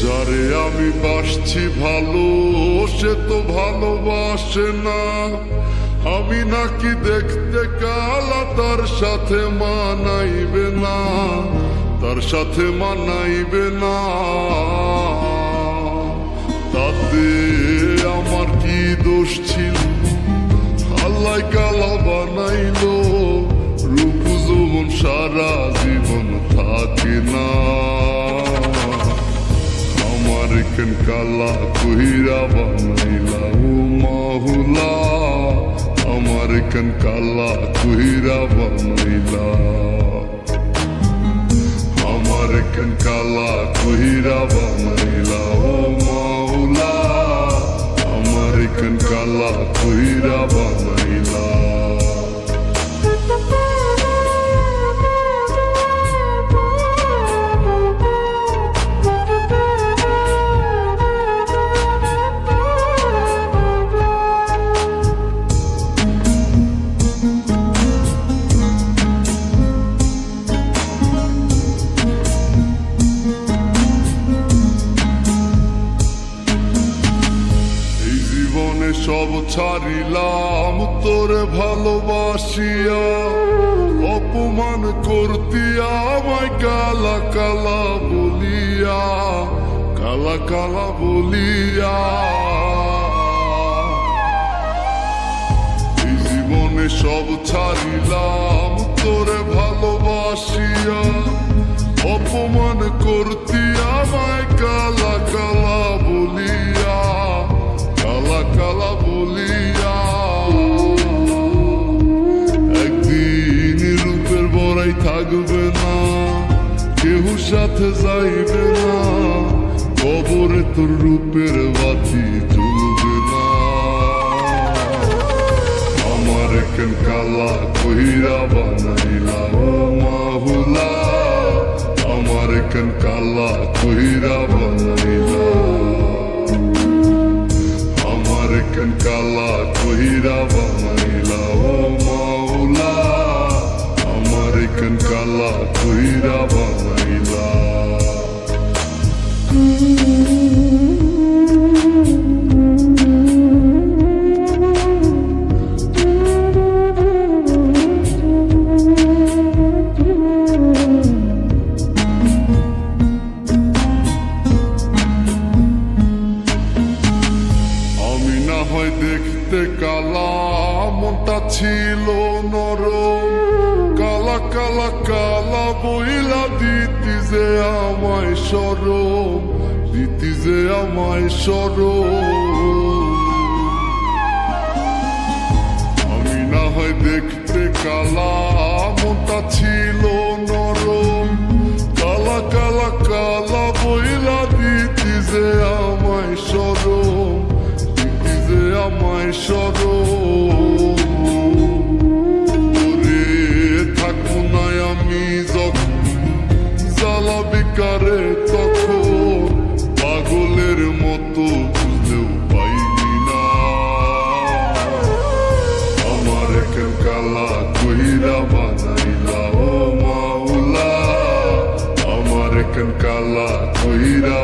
যারে আমি বাসছি ভালো সে তো ভালোবাসে না। আমি নাকি দেখতে কালা, তার সাথে মানাইবে না, তার সাথে মানাইবে না। তাতে আমার কি দোষ ছিল? আল্লাহ কালা বানাইলো, রূপ যৌবন সারা জীবন থাকে না। আমার কেন কালা কইরা বানাইলা ও মাহুলা, আমার কেন কালা কইরা বানাইলা, আমার কেন কালা কইরা বানাইলা ও মাহুলা, আমার কেন কালা কইরা বানাইলা। সব ছাড়িলাম তোরে ভালোবাসিয়া, অপমান করতি আমায় কালা কালা বলিয়া, কালা কালা বলিয়া। এই জীবনে সব ছাড়িলাম তোরে ভালোবাসিয়া, অপমান করতি আমায় কালা কালা বলিয়া, কালা কালা বলিয়া। একদিন রূপের বড়াই থাকবে না, কেউ সাথে যাইবে না, কবরে তোর রূপের বাতি জ্বলবে না। আমার কেন কালা কইরা বানাইলা ও মাহুলা, আমার কেন কালা কইরা বানাইলা, আমার কেন কালা কইরা বানাইলা ও মাওলা, আমার কেন কালা কইরা বানাইলা। দেখতে কালা, মনটা ছিল নরম, কালা কালা কালা বইলা দিতি যে আমায় শরম, দিতি যে আমায় শরম। আমি না হয় দেখতে কালা, মনটা ছিল নরম, কালা কালা কালা বইলা দিতি যে আমায় শরম, আমায় শরম। ওরে থাকবো না আমি যখন জ্বালাবি কারে তখন, পাগলের মতো বুঝলেও পাইনি না। আমার কেন কালা কইরা বানাইলা ও মাওলা, আমার কেন কালা কইরা